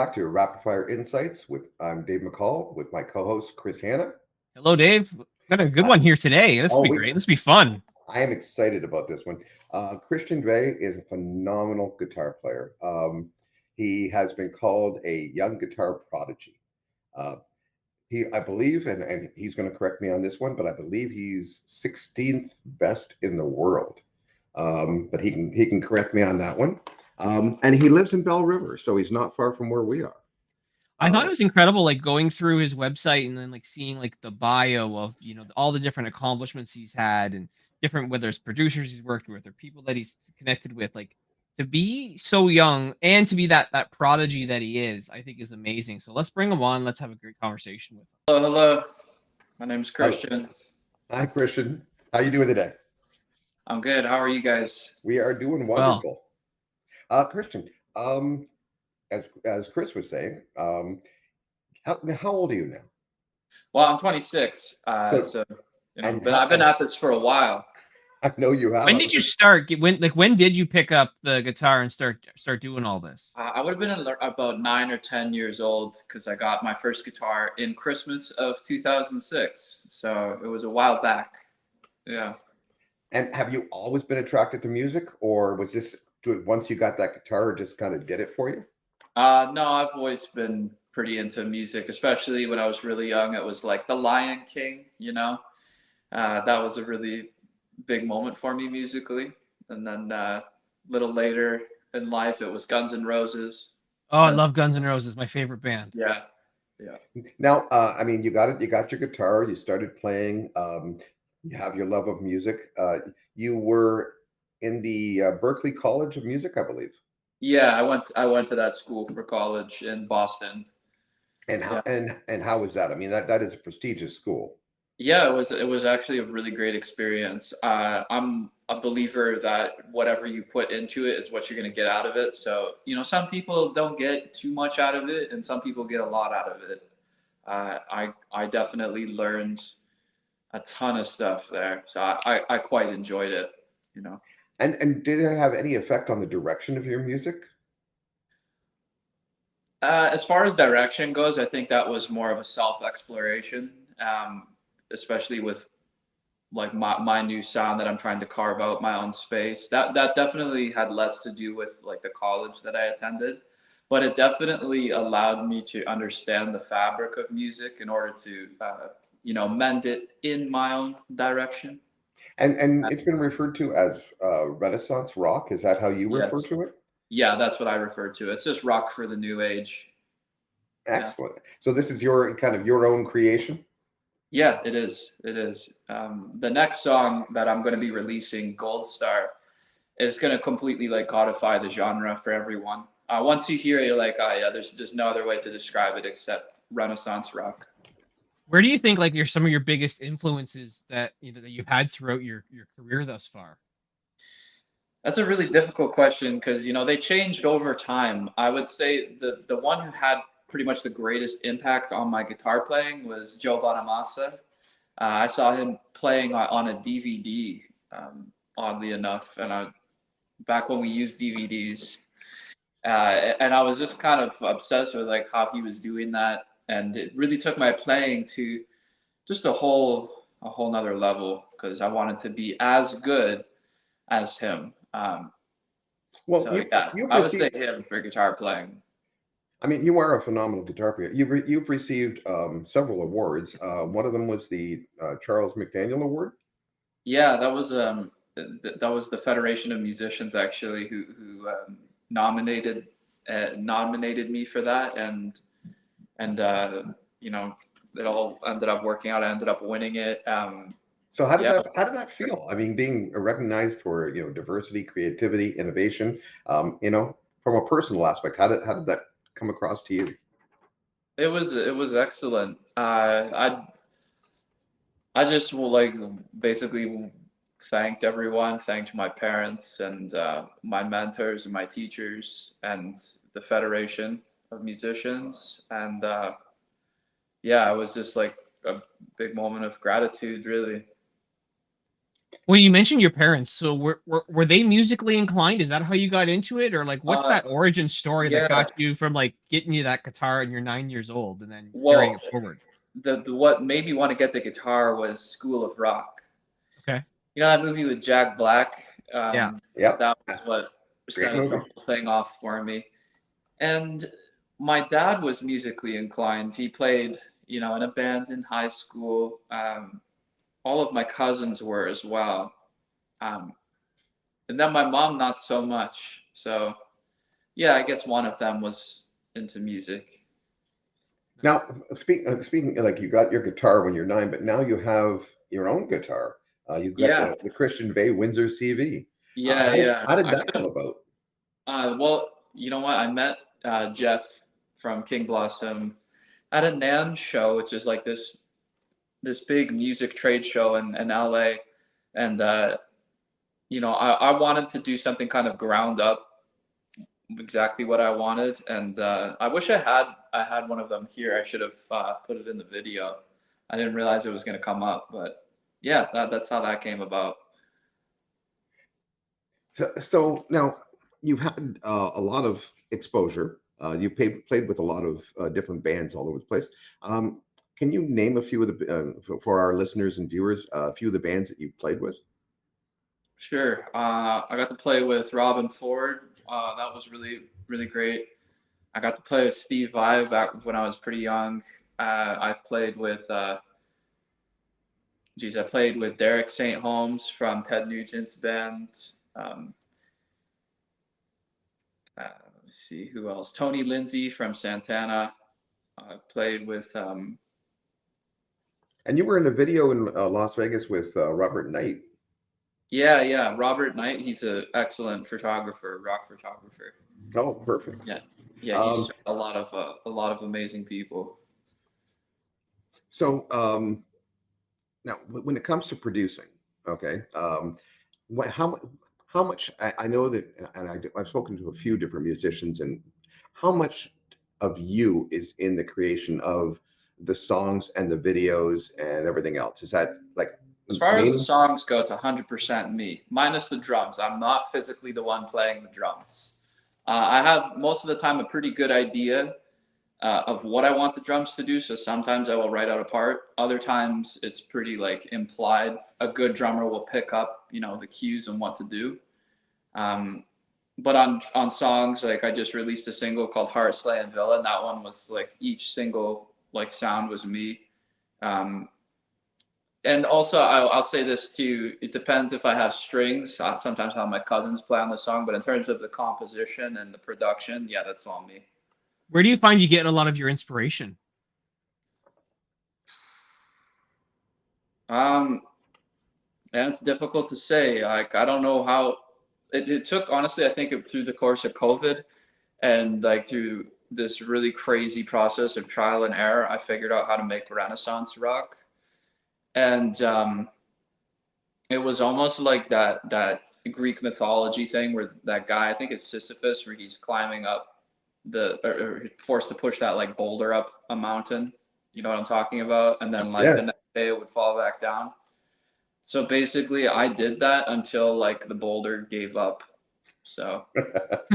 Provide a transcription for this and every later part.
back to Rapid Fire Insights with I'm Dave McCall with my co-host Chris Hanna. Hello, Dave. Got a good Uh, one here today. This will oh, be we great. This will be fun. I am excited about this one. Christian Vegh is a phenomenal guitar player. He has been called a young guitar prodigy. Uh, I believe, and he's going to correct me on this one, but I believe he's 16th best in the world. But he can correct me on that one. And he lives in Bell River, so he's not far from where we are. I thought Uh, it was incredible, like going through his website and then like seeing like the bio of all the different accomplishments he's had and different whether it's producers he's worked with or people that he's connected with. Like to be so young and to be that prodigy that he is, I think is amazing. So let's bring him on. Let's have a great conversation with him. Hello, hello. My name's hello. Christian. Hi, Christian. How you doing today? I'm good. How are you guys? We are doing Well, wonderful. Christian, as Chris was saying, how old are you now? Well, I'm 26. So, So and but I've been at this for a while. I know you have. when did you start? When did you pick up the guitar and start doing all this? I would have been about 9 or 10 years old because I got my first guitar in Christmas of 2006. So it was a while back. Yeah. And have you always been attracted to music, or was this once you got that guitar, it just kind of did it for you? No, I've always been pretty into music, especially when I was really young. It was like The Lion King. That was a really big moment for me musically. And then a little later in life, it was Guns N' Roses. Oh, I Then, love Guns N' Roses, my favorite band. yeah, yeah. Now, I mean, you got it. You got your guitar. You started playing. You have your love of music. You were in the Berklee College of Music, I believe. Yeah, I went to that school for college in Boston. And Yeah. how was that? I mean, that is a prestigious school. Yeah, it was actually a really great experience. I'm a believer that whatever you put into it is what you're going to get out of it. So, some people don't get too much out of it, and some people get a lot out of it. I definitely learned a ton of stuff there, so I quite enjoyed it. You know, And did it have any effect on the direction of your music? as far as direction goes, I think that was more of a self exploration, especially with like my new sound that I'm trying to carve out my own space. That definitely had less to do with like the college that I attended, but it definitely allowed me to understand the fabric of music in order to mend it in my own direction. And Uh, it's been referred to as Renaissance rock. Is that how you refer yes, to it? yeah, that's what I refer to. It's just rock for the new age. Yeah. Excellent. So this is your kind of your own creation. Yeah, it is. It is. The next song that I'm going to be releasing, Gold Star, is going to completely like codify the genre for everyone. Once you hear it, you're like, oh yeah, there's just no other way to describe it except Renaissance rock. Where do you think like some of your biggest influences that that you've had throughout your career thus far? That's a really difficult question because they changed over time. I would say the one who had pretty much the greatest impact on my guitar playing was Joe Bonamassa. I saw him playing on a DVD, oddly enough, and back when we used DVDs, and I was just kind of obsessed with like how he was doing that, and it really took my playing to just a whole nother level because I wanted to be as good as him. Well, So yeah, you've I would say received. him for guitar playing. I mean, you are a phenomenal guitar player. You've received several awards. One of them was the Charles McDaniel Award. Yeah, that was the Federation of Musicians actually who nominated me for that, and you know it all ended up working out. I ended up winning it. So Yeah, how did that feel? I mean, being recognized for diversity, creativity, innovation. From a personal aspect, how did that come across to you? it was excellent. I just will like basically thanked everyone, thanked my parents and my mentors and my teachers and the Federation of Musicians, and yeah, it was just like a big moment of gratitude, really. Well, you mentioned your parents. So were they musically inclined? Is that how you got into it, or like what's Uh, that origin story that yeah. got you from like getting you that guitar and you're 9 years old and then carrying Well, it forward? the what made me want to get the guitar was School of Rock. Okay. You know that movie with Jack Black? Yeah. Yep. That was what Great set the movie. whole thing off for me. And my dad was musically inclined. He played, you know, in a band in high school. All of my cousins were as well. Um, and then my mom, not so much. So, yeah, I guess one of them was into music. Now, speaking like you got your guitar when you're 9, but now you have your own guitar. You've got Yeah, the Christian Vegh Windsor CV. yeah, yeah. How did I that should come have. about? Well, you know what? I met Jeff from King Blossom at a NAMM show, which is like this big music trade show in LA, and you know, I wanted to do something kind of ground up, exactly what I wanted, and I wish I had one of them here. I should have put it in the video. I didn't realize it was going to come up, but yeah, that's how that came about. So now you've had a lot of exposure. You played with a lot of different bands all over the place. Um, can you name a few of the for our listeners and viewers, a few of the bands that you played with? Sure. I got to play with Robin Ford. That was really great. I got to play with Steve Vai back when I was pretty young. I've played with, I played with Derek St. Holmes from Ted Nugent's band. Um, let's see who else. Tony Lindsay from Santana. I've played with. And you were in a video in Las Vegas with Robert Knight. Yeah, yeah. Robert Knight. He's an excellent photographer, rock photographer. Oh, perfect. Yeah, yeah. He's Um, shot a lot of amazing people. so now, when it comes to producing, okay, what how much I know that, and I've spoken to a few different musicians, and how much of you is in the creation of the songs and the videos and everything else? Is that like As far as the main? songs go, it's 100% me, minus the drums. I'm not physically the one playing the drums. I have most of the time a pretty good idea of what I want the drums to do. So sometimes I will write out a part. Other times it's pretty like implied. A good drummer will pick up, you know, the cues and what to do. Um, but on songs, like I just released a single called Heart Slay and Villa, and that one was like each single like sound was me. Um, and also, I'll say this too. It depends if I have strings. Sometimes I have my cousins play on the song, but in terms of the composition and the production, yeah, that's all me. Where do you find you get a lot of your inspiration? Um, and it's difficult to say. Like I don't know how it took. Honestly, I think through the course of COVID and like through this really crazy process of trial and error, I figured out how to make Renaissance rock, and it was almost like that Greek mythology thing where that guy, I think it's Sisyphus, where he's climbing up or forced to push that like boulder up a mountain. You know what I'm talking about? And then like the Yeah. next day it would fall back down. So basically, I did that until like the boulder gave up. So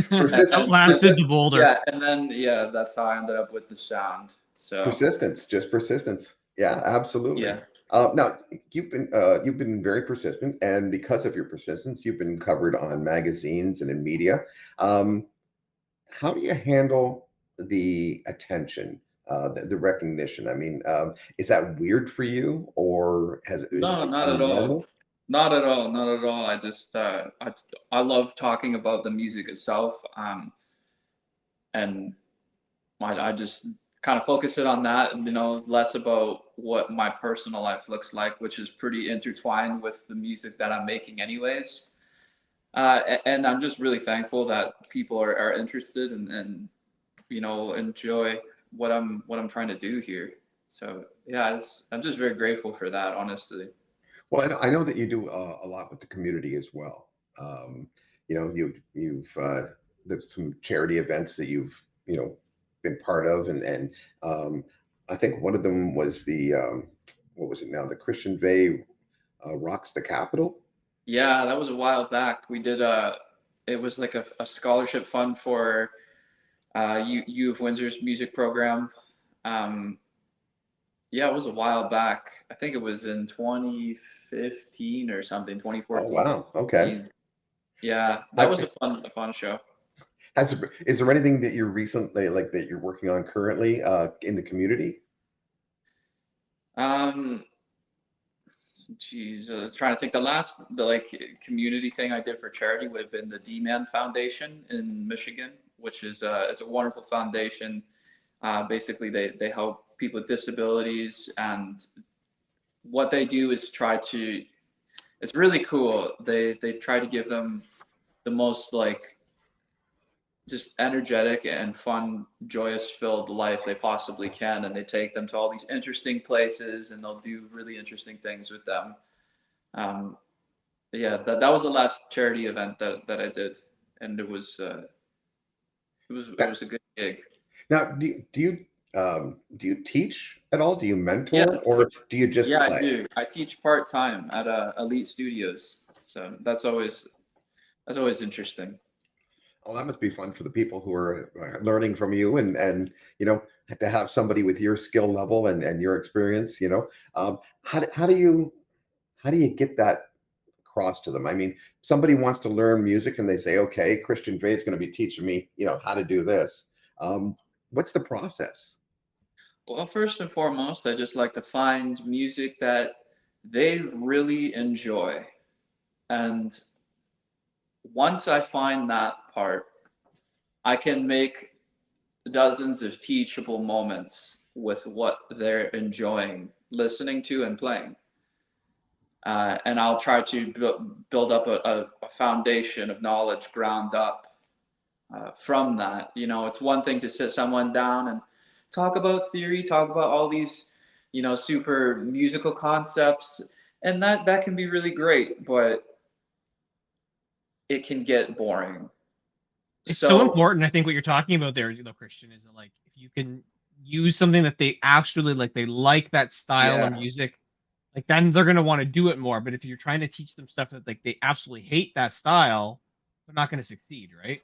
Persistence, Outlasted the boulder. yeah, and then yeah, that's how I ended up with the sound. So persistence, just persistence. Yeah, absolutely. yeah. Now you've been very persistent, and because of your persistence, you've been covered on magazines and in media. Um, how do you handle the attention, the recognition? I mean, is that weird for you, or is No, it not kind of at all. normal? Not at all. Not at all. I just I love talking about the music itself. And I just kind of focus it on that, you know, less about what my personal life looks like, which is pretty intertwined with the music that I'm making anyways. And I'm just really thankful that people are interested and you know enjoy what I'm trying to do here. So yeah, I'm just very grateful for that, honestly. Well, I know that you do a lot with the community as well. Um, you've there's some charity events that you've been part of, and I think one of them was the what was it now? The Christian Vegh rocks the Capitol. Yeah, that was a while back. We did it was like a scholarship fund for U of Windsor's music program. Um, yeah, it was a while back. I think it was in 2015 or something, Oh 2014, wow, okay. 2015. Yeah, that was Have, a fun show. is there anything that you're recently like that you're working on currently in the community? Um, Geez, trying to think. The like community thing I did for charity would have been the D-Man Foundation in Michigan, which is it's a wonderful foundation. Basically, they help people with disabilities, and what they do is try to. It's really cool. They try to give them the most like just energetic and fun, joyous filled life they possibly can, and they take them to all these interesting places, and they'll do really interesting things with them. Um, Yeah, that was the last charity event that I did, and it That, was a good gig. now, do you teach at all? Do you Yeah, mentor, or do you just yeah, I play? do. I teach part time at Elite Studios, so that's always interesting. Oh, that must be fun for the people who are learning from you, and to have somebody with your skill level and your experience. How do you get that across to them? I mean, somebody wants to learn music and they say, okay, Christian Vegh is going to be teaching me, how to do this. Um, what's the process? Well, first and foremost, I just like to find music that they really enjoy, and once I find that part, I can make dozens of teachable moments with what they're enjoying listening to and playing. And I'll try to build up a foundation of knowledge ground up from that. You know, it's one thing to sit someone down and talk about theory, talk about all these, super musical concepts, and that can be really great, but it can get boring. It's so So important. I think what you're talking about there, though, Christian, is that like if you can use something that they absolutely like, they like that style of yeah, music, like then they're gonna want to do it more. But if you're trying to teach them stuff that like they absolutely hate that style, they're not gonna succeed, right?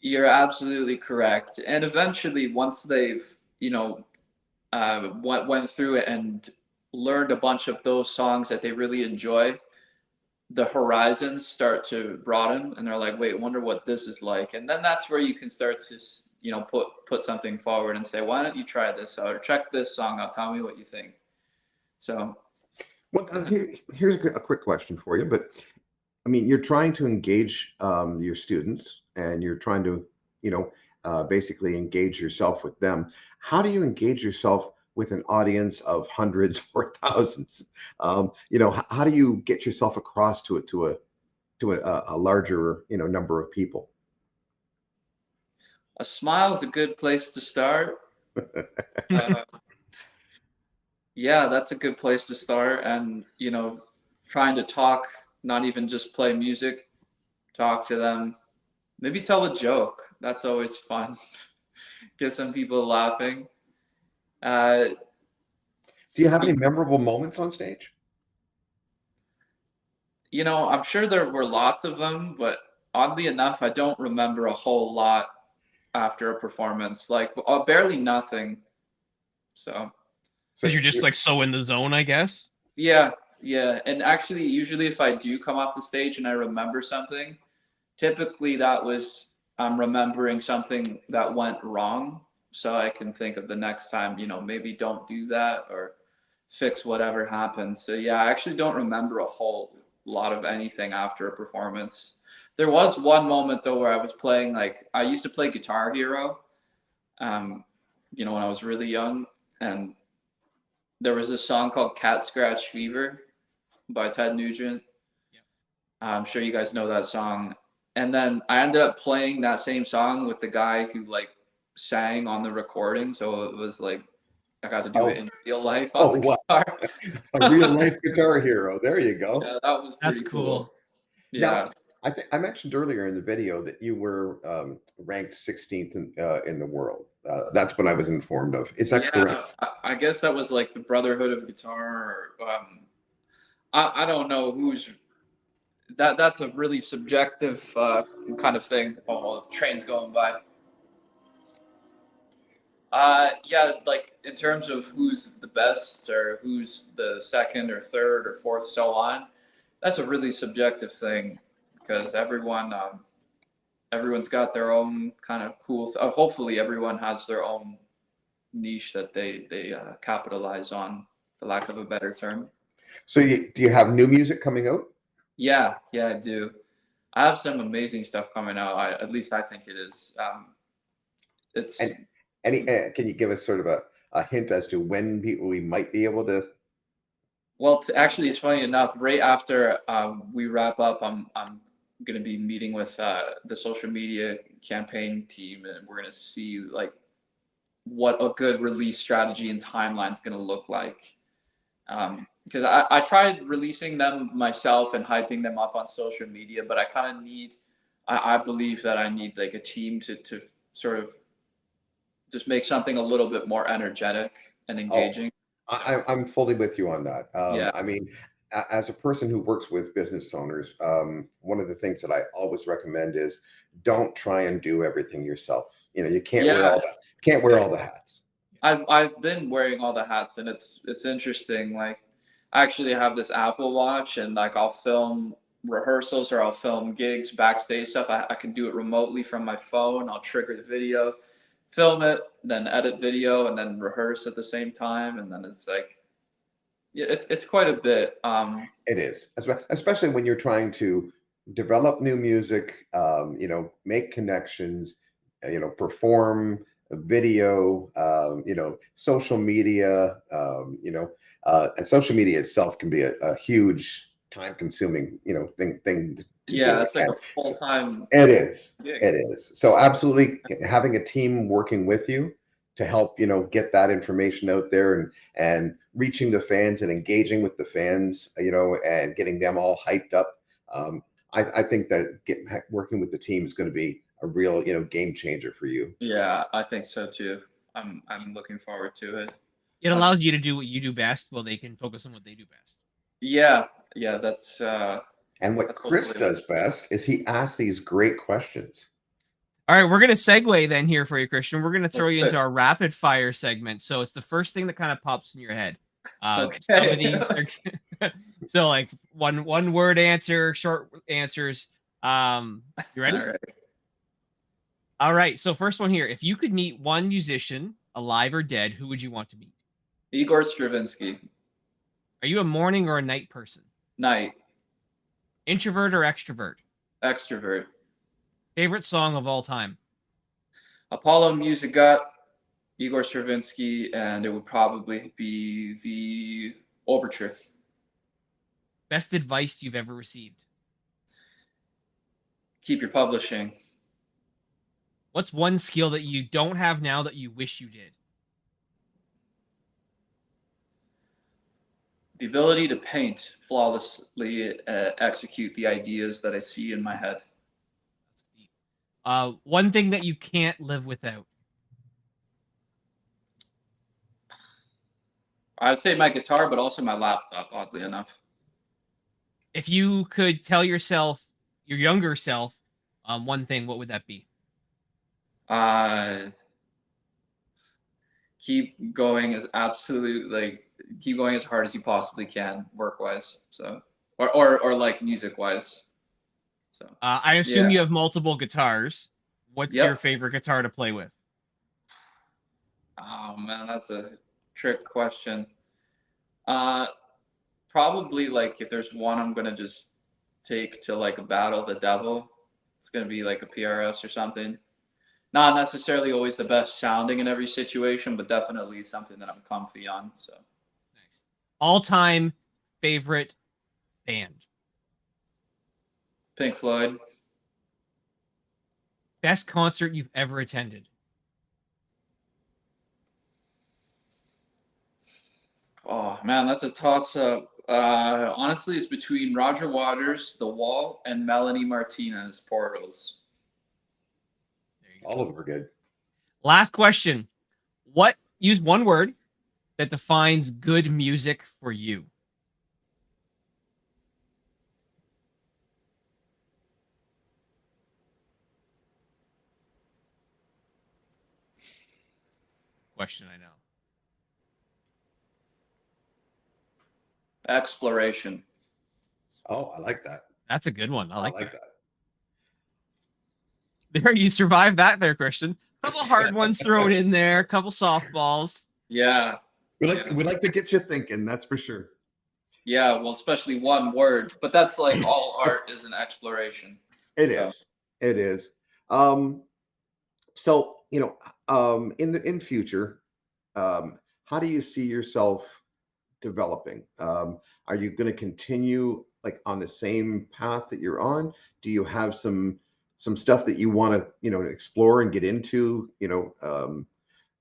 you're absolutely correct. And eventually, once they've, went through it and learned a bunch of those songs that they really enjoy, the horizons start to broaden, and they're like, wait, wonder what this is like. And then that's where you can start to, put something forward and say, why don't you try this out or check this song out, tell me what you think. So Well, here's a quick question for you, but I mean, you're trying to engage your students, and you're trying to, basically engage yourself with them. How do you engage yourself with an audience of hundreds or thousands? How do you get yourself across to a larger, number of people? a smile is a good place to start. uh, yeah, that's a good place to start. And trying to talk, not even just play music, talk to them, maybe tell a joke. That's always fun. Get some people laughing. uh, Do you have any memorable moments on stage? I'm sure there were lots of them, but oddly enough, I don't remember a whole lot after a performance. Like barely nothing. So So Because you're just like so in the zone, I guess. yeah, yeah. And actually, usually if I do come off the stage and I remember something, typically that was I'm remembering something that went wrong, so I can think of the next time. Maybe don't do that or fix whatever happened. So yeah, I actually don't remember a whole lot of anything after a performance. There was one moment though where I was playing, like I used to play Guitar Hero, um, when I was really young, and there was this song called Cat Scratch Fever by Ted Nugent. Yeah. I'm sure you guys know that song. And then I ended up playing that same song with the guy who like sang on the recording. So it was like I got to do oh, it in real life on oh, the wow, guitar. a real life guitar hero. There you go. Yeah, that was That's pretty cool. cool. Now, Yeah. I think I mentioned earlier in the video that you were ranked 16th in the world. That's what I was informed of. Is that Yeah. correct? I guess that was like the Brotherhood of Guitar, or I don't know who's That's a really subjective kind of thing. Oh, trains going by. Yeah, like in terms of who's the best or who's the second or third or fourth, so on. That's a really subjective thing because everyone's got their own kind of cool. Hopefully, everyone has their own niche that they capitalize on, for lack of a better term. So do you have new music coming out? Yeah, I do. I have some amazing stuff coming out. At least I think it is. It's And can you give us sort of a hint as to when we might be able to? Well, actually, it's funny enough. Right after we wrap up, I'm going to be meeting with the social media campaign team, and we're going to see like what a good release strategy and timeline is going to look like. Because I tried releasing them myself and hyping them up on social media, but I kind of need, I believe that I need like a team to sort of just make something a little bit more energetic and engaging. I'm fully with you on that. Yeah. I mean, as a person who works with business owners, one of the things that I always recommend is don't try and do everything yourself. You can't wear Yeah. all the hats. I've been wearing all the hats, and it's interesting. Like, I actually have this Apple Watch, and like I'll film rehearsals or I'll film gigs, backstage stuff. I can do it remotely from my phone. I'll trigger the video, film it, then edit video, and then rehearse at the same time. And then it's like, yeah, it's quite a bit. It is, especially when you're trying to develop new music, make connections, perform video, social media, and social media itself can be a huge time-consuming, thing to do. Yeah, it's like And a full time it is. gig. It is. So absolutely having a team working with you to help, get that information out there and reaching the fans and engaging with the fans, and getting them all hyped up. I think that working with the team is going to be a real, game changer for you. Yeah, I think so too. I'm looking forward to it. It allows you to do what you do best while they can focus on what they do best. Yeah, that's And what that's Chris hopefully does best is he asks these great questions. All right, we're going to segue then here for you, Christian. We're going to throw Let's you do into it. our rapid fire segment. So it's the first thing that kind of pops in your head. Some of Okay. these are so like one word answer, short answers. You ready? All right. All right. So first one here. If you could meet one musician, alive or dead, who would you want to meet? Igor Stravinsky. Are you a morning or a night person? Night. Introvert or extrovert? Extrovert. Favorite song of all time? Apollo Musicat, Igor Stravinsky, and it would probably be the Overture. Best advice you've ever received? Keep your publishing. What's one skill that you don't have now that you wish you did? The ability to paint flawlessly, execute the ideas that I see in my head. One thing that you can't live without? I'd say my guitar, but also my laptop, oddly enough. If you could tell yourself, your younger self, one thing, what would that be? Keep going keep going as hard as you possibly can, work wise. So, or like music wise. So, I assume yeah. you have multiple guitars. What's Yep. your favorite guitar to play with? Oh man, that's a trick question. Probably like if there's one I'm gonna just take to like a battle of the devil, it's gonna be like a PRS or something. Not necessarily always the best sounding in every situation, but definitely something that I'm comfy on. So, Nice. All-time favorite band? Pink Floyd. Best concert you've ever attended? Oh man, that's a toss up. Honestly, it's between Roger Waters, The Wall, and Melanie Martinez, Portals. All of them are good. Last question. Use one word that defines good music for you? question, I know. Exploration. Oh, I like that. That's a good one. I like that. that. There, you survived that there, Christian. Couple hard ones thrown in there, couple softballs. Yeah. We like to get you thinking, that's for sure. Yeah, well, especially one word, but that's like all art is an exploration. It is. It is. So, in future, how do you see yourself developing? Are you going to continue like on the same path that you're on? Do you have some stuff that you want to, explore and get into?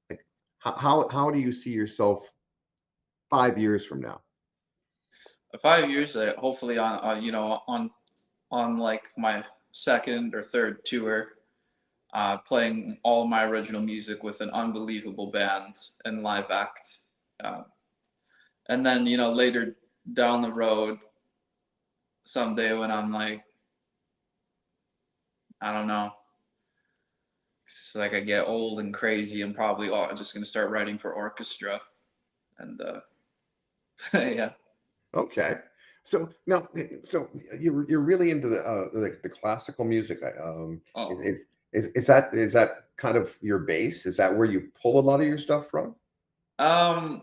Like how do you see yourself 5 years from now? 5 years, hopefully on like my second or third tour, playing all my original music with an unbelievable band and live act. And then, later down the road, someday when I'm like, I don't know, it's like I get old and crazy, I'm probably just going to start writing for orchestra. And yeah. Okay. So now, you're really into the classical music. Oh. Is that kind of your base? Is that where you pull a lot of your stuff from? I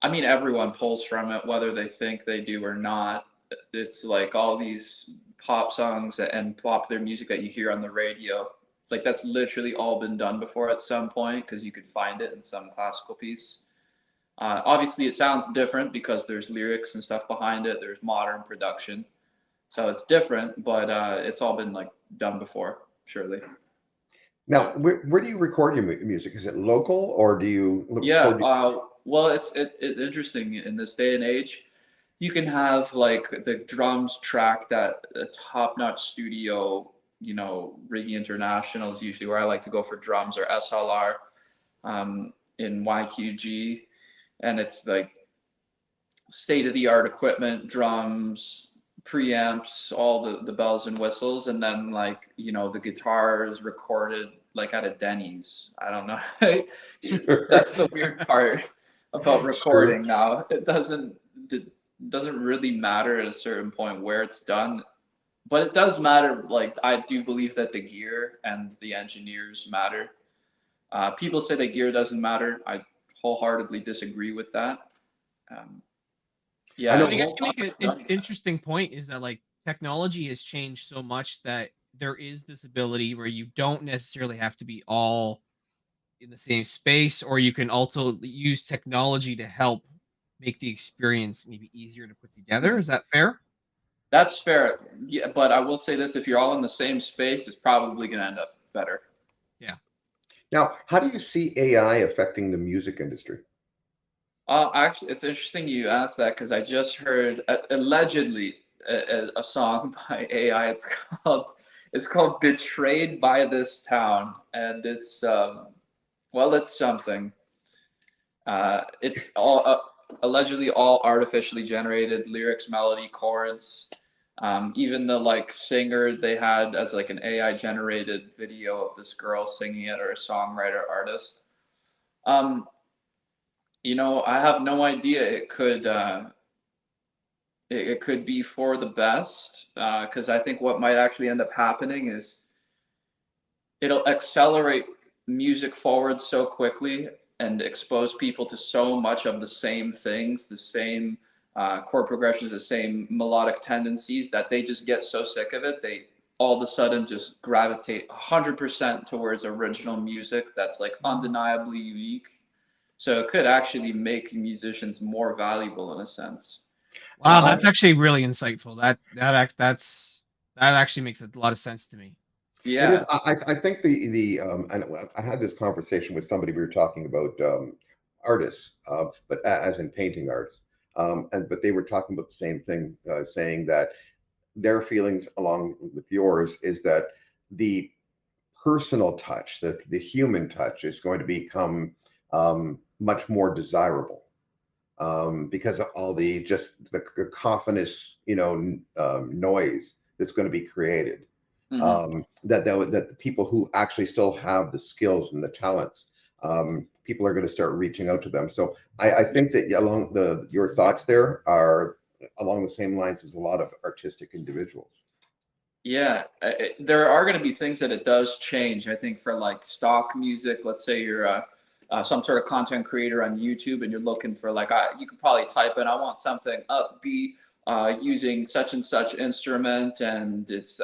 mean, everyone pulls from it, whether they think they do or not. It's like all these pop songs and popular music that you hear on the radio. Like that's literally all been done before at some point because you could find it in some classical piece. Obviously, it sounds different because there's lyrics and stuff behind it. There's modern production, so it's different, but it's all been like done before, surely. Now, where do you record your music? Is it local or do you Yeah, record? well, it's interesting in this day and age. You can have like the drums tracked at a top-notch studio. Riggy International is usually where I like to go for drums, or SLR in YQG, and it's like state-of-the-art equipment, drums, preamps, all the bells and whistles, and then like the guitar is recorded like at a Denny's. I don't know. That's the weird part about recording now. It doesn't really matter at a certain point where it's done, but it does matter. Like I do believe that the gear and the engineers matter. People say that gear doesn't matter. I wholeheartedly disagree with that. Yeah, I I guess to make an interesting point is that like technology has changed so much that there is this ability where you don't necessarily have to be all in the same space, or you can also use technology to help make the experience maybe easier to put together. Is that fair? That's fair. Yeah, but I will say this: if you're all in the same space, it's probably going to end up better. Yeah. Now, how do you see AI affecting the music industry? Actually, it's interesting you asked that because I just heard allegedly a song by AI. It's called "Betrayed by This Town," and it's it's something. It's all allegedly all artificially generated lyrics, melody, chords. Even the like singer they had as like an AI generated video of this girl singing it, or a songwriter artist. I have no idea. It could be for the best, because I think what might actually end up happening is it'll accelerate music forward so quickly and expose people to so much of the same things, the same chord progressions, the same melodic tendencies, that they just get so sick of it. They all of a sudden just gravitate 100% towards original music that's like undeniably unique. So it could actually make musicians more valuable in a sense. Wow, that's actually really insightful. That actually makes a lot of sense to me. Yeah. It is. I think I had this conversation with somebody. We were talking about artists, but as in painting artists, but they were talking about the same thing, saying that their feelings, along with yours, is that the personal touch, the human touch, is going to become much more desirable because of all the cacophonous, noise that's going to be created. Mm-hmm. That the people who actually still have the skills and the talents people are going to start reaching out to them. So I think that along your thoughts there are along the same lines as a lot of artistic individuals. Yeah, there are going to be things that it does change. I think for like stock music, let's say you're some sort of content creator on YouTube and you're looking for like, you could probably type in, I want something upbeat using such and such instrument, and it's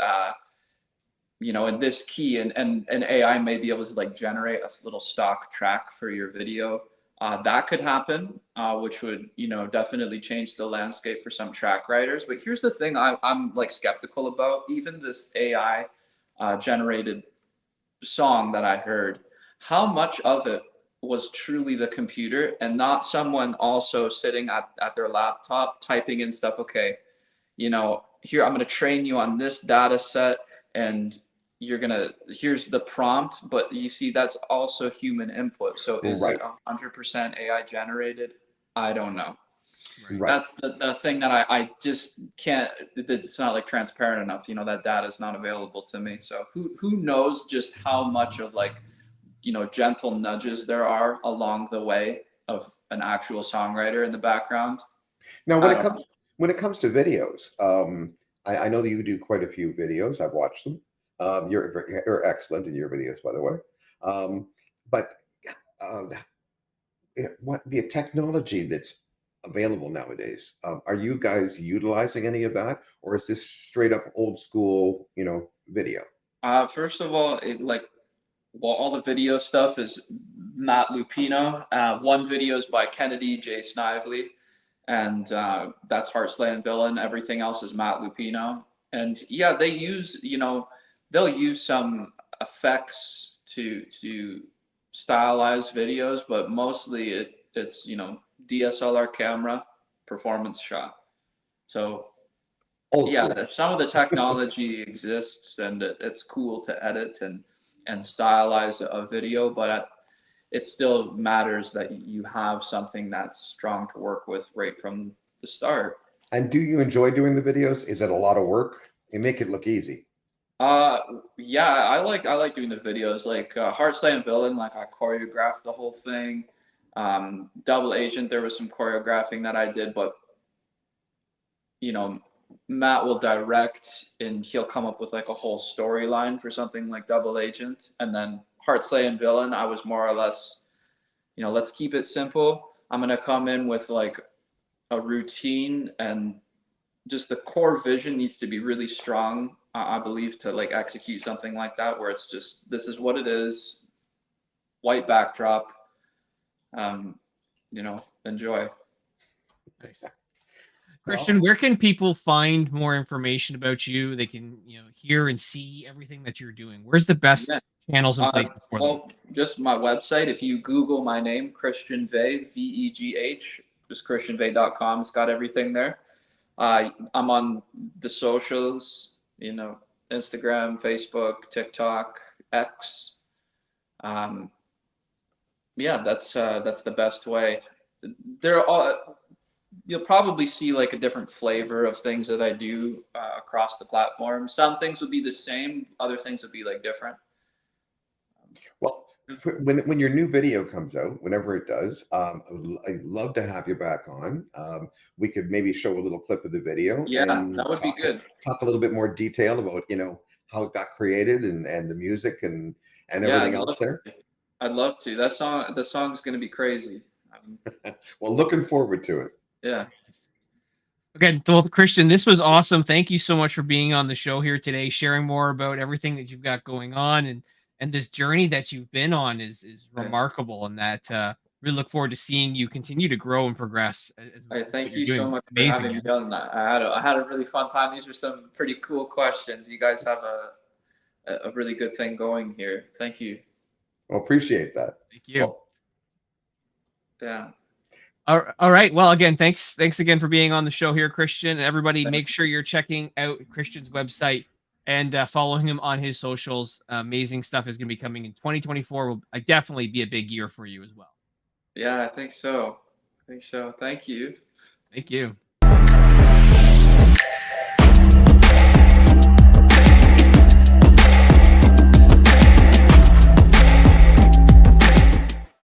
you know, in this key, and AI may be able to like generate a little stock track for your video. That could happen, which would, you know, definitely change the landscape for some track writers. But here's the thing I'm like skeptical about. Even this AI generated song that I heard, how much of it was truly the computer and not someone also sitting at their laptop typing in stuff? Okay, you know, here, I'm going to train you on this data set, and here's the prompt, but you see that's also human input. So is Right. it 100% AI generated? I don't know. Right. Right. That's the thing that I just can't, it's not like transparent enough. You know, that data is not available to me. So who knows just how much of like, you know, gentle nudges there are along the way of an actual songwriter in the background. Now, I don't know. when it comes to videos, I know that you do quite a few videos. I've watched them. You're excellent in your videos, by the way. But um, what the technology that's available nowadays, are you guys utilizing any of that, or is this straight up old school, you know, video? First of all, well, all the video stuff is Matt Lupino. One video is by Kennedy J. Snively, and that's Heart Slaying Villain. Everything else is Matt Lupino. And yeah, they use, you know, they'll use some effects to stylize videos, but mostly it's, you know, DSLR camera, performance shot. So Old yeah, school. some of the technology exists, and it's cool to edit and stylize a video, but it still matters that you have something that's strong to work with right from the start. And do you enjoy doing the videos? Is it a lot of work? You make it look easy. Uh, yeah, I like doing the videos. Like Heart Slaying Villain, like I choreographed the whole thing. Double Agent, there was some choreographing that I did, but you know, Matt will direct and he'll come up with like a whole storyline for something like Double Agent. And then Heart Slaying Villain, I was more or less, you know, let's keep it simple. I'm gonna come in with like a routine, and just the core vision needs to be really strong, I believe, to like execute something like that, where it's just, this is what it is, white backdrop, you know, enjoy. Nice. Well, Christian, where can people find more information about you? They can, you know, hear and see everything that you're doing. Where's the best Yeah. channels and places for them? Well, just my website. If you Google my name, Christian Vegh, Vegh, just christianvegh.com. It's got everything there. I'm on the socials, you know, Instagram, Facebook, TikTok, X. Yeah, that's the best way. There are, you'll probably see like a different flavor of things that I do across the platform. Some things will be the same, other things will be like different. well, when your new video comes out, whenever it does, I'd love to have you back on. We could maybe show a little clip of the video Yeah, and that would be good. talk a little bit more detail about, you know, how it got created and the music and Yeah, everything else there. I'd love to. The song's gonna be crazy. Well, looking forward to it. Yeah. Again, well, Christian, this was awesome. Thank you so much for being on the show here today, sharing more about everything that you've got going on, and this journey that you've been on is Yeah. remarkable, and that really look forward to seeing you continue to grow and progress as Hey, what thank you're you so doing. much It's for having amazing, me man. on. I had a really fun time. These are some pretty cool questions. You guys have a really good thing going here. Thank you. Well, appreciate that. Thank you. Well, Yeah. All right. Well, again, thanks again for being on the show here, Christian. And everybody, make sure you're checking out Christian's website and following him on his socials. Amazing stuff is going to be coming in 2024. Will definitely be a big year for you as well. Yeah, I think so. I think so. Thank you. Thank you.